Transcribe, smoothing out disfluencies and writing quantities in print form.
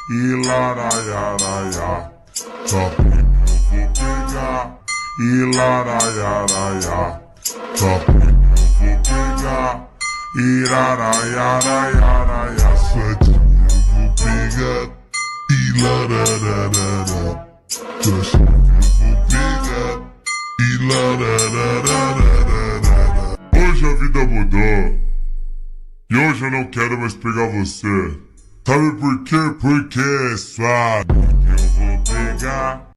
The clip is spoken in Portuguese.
e laraiaraia. Tá ruim, eu vou pegar e laraiaraia. Tá ruim, eu vou pegar e laraiaraia. Santinho eu vou pegar e larararara. Santinho eu vou pegar e larararara. Hoje a vida mudou e hoje eu não quero mais pegar você. Sabe por quê? Porque é suave. Eu vou pegar